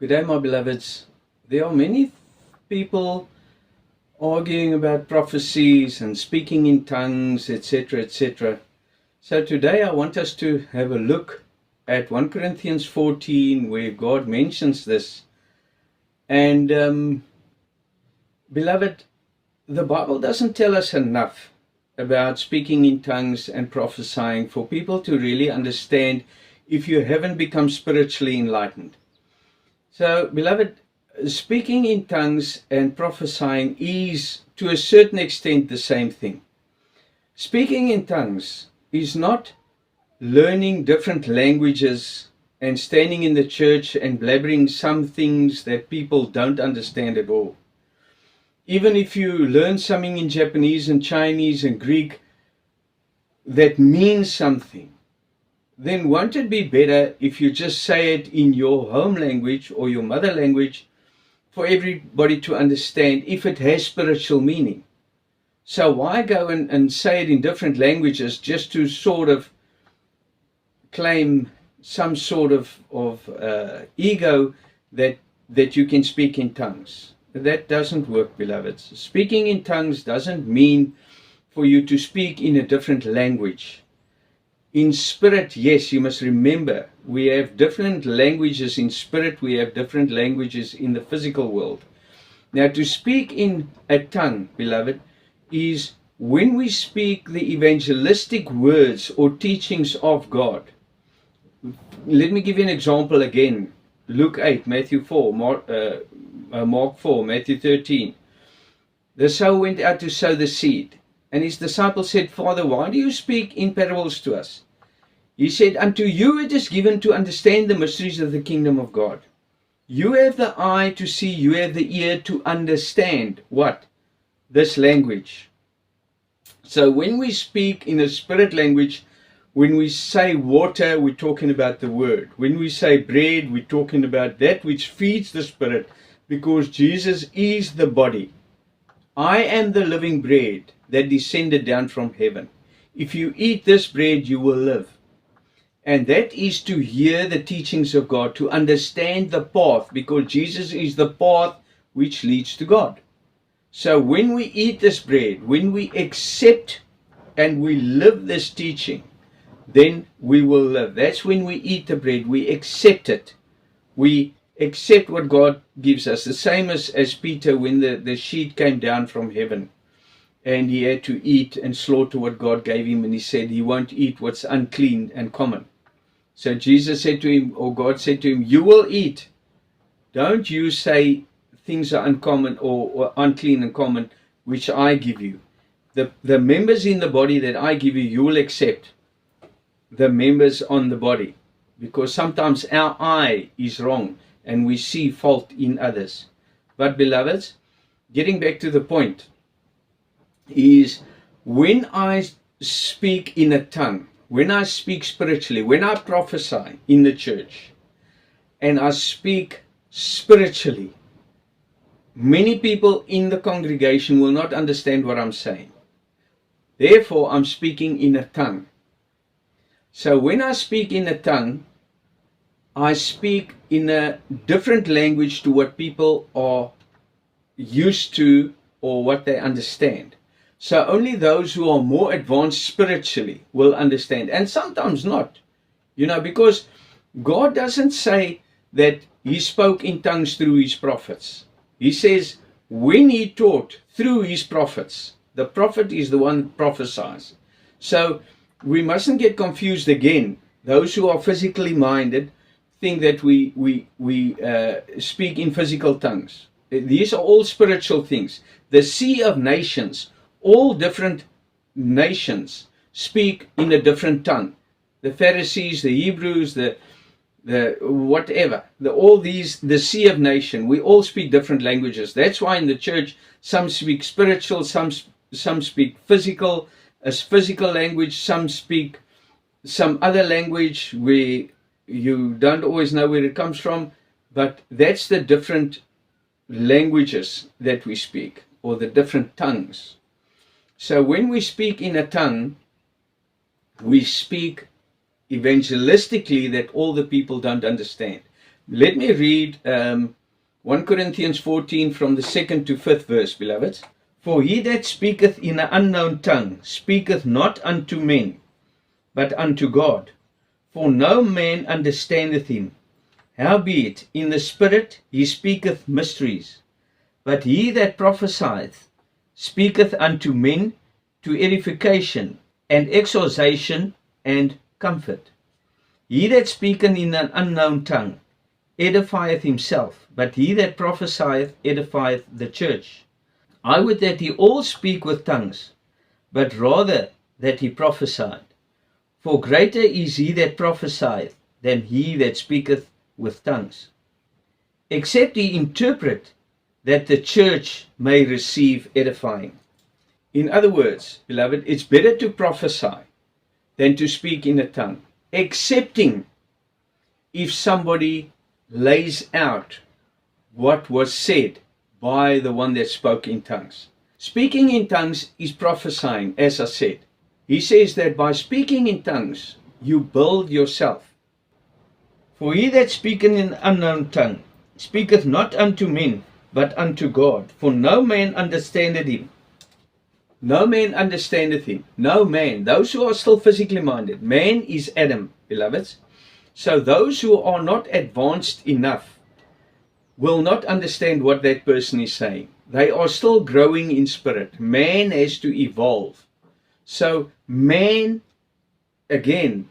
Good day, my beloveds. There are many people arguing about prophecies and speaking in tongues, etc., etc. So today I want us to have a look at 1 Corinthians 14, where God mentions this. And beloved, the Bible doesn't tell us enough about speaking in tongues and prophesying for people to really understand if you haven't become spiritually enlightened. So, beloved, speaking in tongues and prophesying is, to a certain extent, the same thing. Speaking in tongues is not learning different languages and standing in the church and blabbering some things that people don't understand at all. Even if you learn something in Japanese and Chinese and Greek that means something, then won't it be better if you just say it in your home language or your mother language for everybody to understand if it has spiritual meaning? So why go and say it in different languages just to sort of claim some sort of ego that you can speak in tongues? That doesn't work, beloveds. Speaking in tongues doesn't mean for you to speak in a different language. In spirit, yes, you must remember, we have different languages in spirit, we have different languages in the physical world. Now, to speak in a tongue, beloved, is when we speak the evangelistic words or teachings of God. Let me give you an example again. Luke 8, Matthew 4, Mark 4, Matthew 13. The sower went out to sow the seed. And his disciples said, Father, why do you speak in parables to us? He said, unto you it is given to understand the mysteries of the kingdom of God. You have the eye to see, you have the ear to understand what? This language. So when we speak in a spirit language, when we say water, we're talking about the word. When we say bread, we're talking about that which feeds the spirit, because Jesus is the body. I am the living bread that descended down from heaven. If you eat this bread, you will live. And that is to hear the teachings of God, to understand the path, because Jesus is the path which leads to God. So when we eat this bread, when we accept and we live this teaching, then we will live. That's when we eat the bread, we accept it. We accept what God gives us. The same as Peter when the sheet came down from heaven and he had to eat and slaughter what God gave him, and he said he won't eat what's unclean and common. So Jesus said to him, or God said to him, you will eat. Don't you say things are uncommon or unclean and common, which I give you. The members in the body that I give you, you will accept the members on the body. Because sometimes our eye is wrong and we see fault in others. But beloveds, getting back to the point, is when I speak in a tongue, when I speak spiritually, when I prophesy in the church, and I speak spiritually, many people in the congregation will not understand what I'm saying. Therefore, I'm speaking in a tongue. So when I speak in a tongue, I speak in a different language to what people are used to or what they understand. So only those who are more advanced spiritually will understand, and sometimes not. Because God doesn't say that he spoke in tongues through his prophets. He says when he taught through his prophets. The prophet is the one that prophesies. So we mustn't get confused again. Those who are physically minded think that we speak in physical tongues. These are all spiritual things. The sea of nations, all different nations speak in a different tongue. The Pharisees, the Hebrews, the whatever, all these, the sea of nation, we all speak different languages. That's why in the church, some speak spiritual, some speak physical, as physical language, some speak some other language where you don't always know where it comes from, but that's the different languages that we speak, or the different tongues. So when we speak in a tongue, we speak evangelistically that all the people don't understand. Let me read 1 Corinthians 14 from the 2nd to 5th verse, beloveds. For he that speaketh in an unknown tongue speaketh not unto men, but unto God. For no man understandeth him. Howbeit in the Spirit he speaketh mysteries. But he that prophesieth speaketh unto men to edification and exhortation and comfort. He that speaketh in an unknown tongue edifieth himself, but he that prophesieth edifieth the church. I would that he all speak with tongues, but rather that he prophesied. For greater is he that prophesieth than he that speaketh with tongues, except he interpret, that the church may receive edifying. In other words, beloved, it's better to prophesy than to speak in a tongue, excepting if somebody lays out what was said by the one that spoke in tongues. Speaking in tongues is prophesying, as I said. He says that by speaking in tongues, you build yourself. For he that speaketh in an unknown tongue speaketh not unto men, but unto God. For no man understandeth him. No man understandeth him. No man. Those who are still physically minded. Man is Adam, beloveds. So those who are not advanced enough will not understand what that person is saying. They are still growing in spirit. Man has to evolve. So man, again,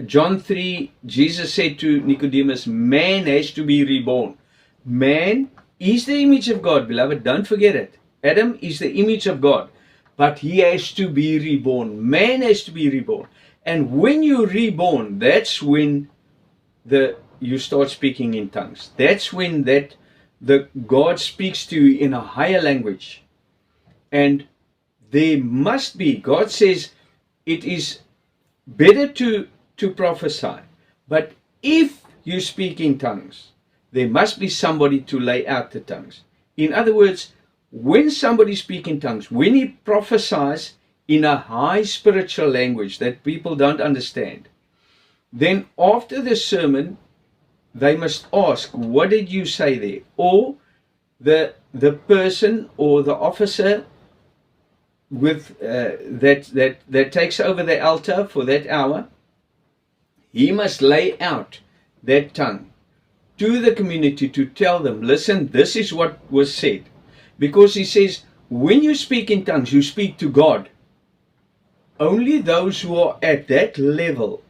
John 3, Jesus said to Nicodemus, man has to be reborn. Man is the image of God, beloved. Don't forget it. Adam is the image of God. But he has to be reborn. Man has to be reborn. And when you're reborn, that's when you start speaking in tongues. That's when God speaks to you in a higher language. And there must be, God says, it is better to prophesy. But if you speak in tongues, there must be somebody to lay out the tongues. In other words, when somebody speaks in tongues, when he prophesies in a high spiritual language that people don't understand, then after the sermon, they must ask, what did you say there? Or the person or the officer with that takes over the altar for that hour, he must lay out that tongue to the community to tell them, listen, this is what was said. Because he says, when you speak in tongues, you speak to God. Only those who are at that level,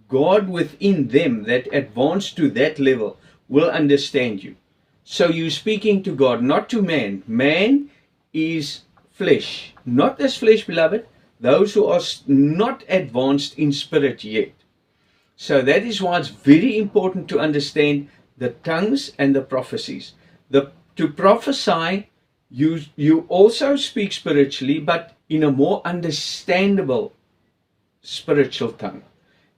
God within them, that advance to that level, will understand you. So you're speaking to God, not to man. Man is flesh. Not this flesh, beloved. Those who are not advanced in spirit yet. So that is why it's very important to understand the tongues and the prophecies. To prophesy, you also speak spiritually, but in a more understandable spiritual tongue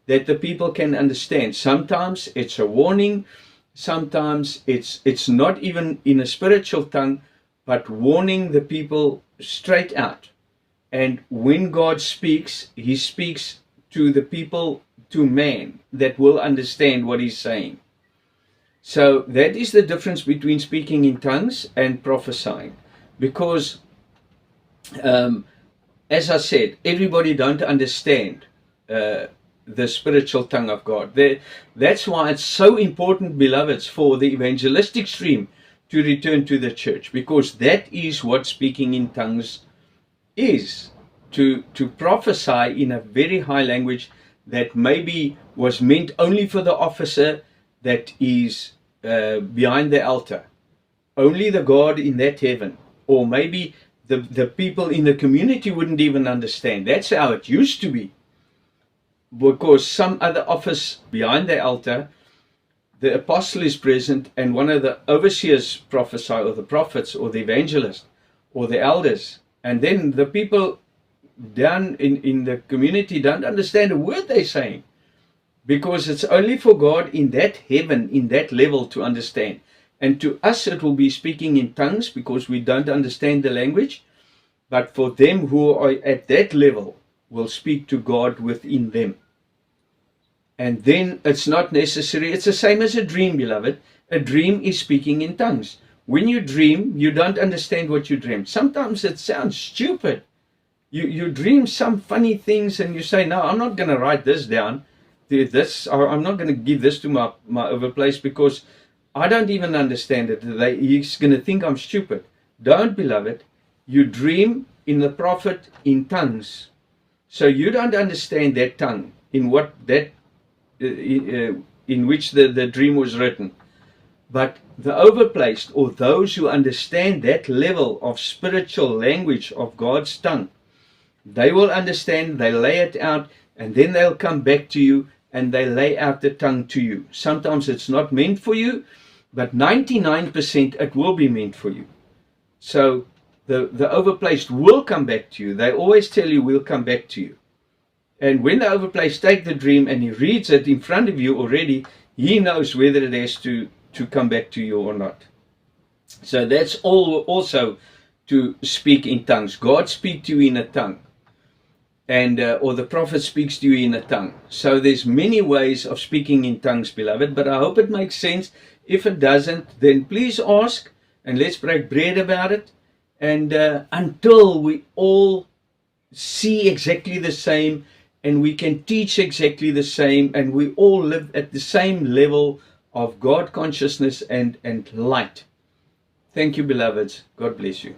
that the people can understand. Sometimes it's a warning, sometimes it's not even in a spiritual tongue, but warning the people straight out. And when God speaks, he speaks to the people, to man, that will understand what he's saying. So that is the difference between speaking in tongues and prophesying. Because, as I said, everybody don't understand the spiritual tongue of God. That's why it's so important, beloveds, for the evangelistic stream to return to the church. Because that is what speaking in tongues is. To prophesy in a very high language that maybe was meant only for the officer that is behind the altar. Only the God in that heaven. Or maybe the people in the community wouldn't even understand. That's how it used to be. Because some other office behind the altar, the apostle is present and one of the overseers prophesy, or the prophets, or the evangelist, or the elders. And then the people down in the community don't understand a word they're saying. Because it's only for God in that heaven, in that level, to understand. And to us it will be speaking in tongues because we don't understand the language. But for them who are at that level, will speak to God within them. And then it's not necessary. It's the same as a dream, beloved. A dream is speaking in tongues. When you dream, you don't understand what you dreamed. Sometimes it sounds stupid. You dream some funny things and you say, no, I'm not going to write this down. I'm not going to give this to my overplace because I don't even understand it. He's going to think I'm stupid. Don't, beloved. You dream in the prophet in tongues. So you don't understand that tongue in what that in which the dream was written. But the overplaced, or those who understand that level of spiritual language of God's tongue, they will understand, they lay it out, and then they'll come back to you and they lay out the tongue to you. Sometimes it's not meant for you, but 99% it will be meant for you. So the overplaced will come back to you. They always tell you, we'll come back to you. And when the overplaced take the dream and he reads it in front of you already, he knows whether it has to come back to you or not. So that's all also to speak in tongues. God speaks to you in a tongue, and or the prophet speaks to you in a tongue. So there's many ways of speaking in tongues, beloved, but I hope it makes sense. If it doesn't, then please ask, and let's break bread about it, and until we all see exactly the same, and we can teach exactly the same, and we all live at the same level of God consciousness and light. Thank you, beloveds. God bless you.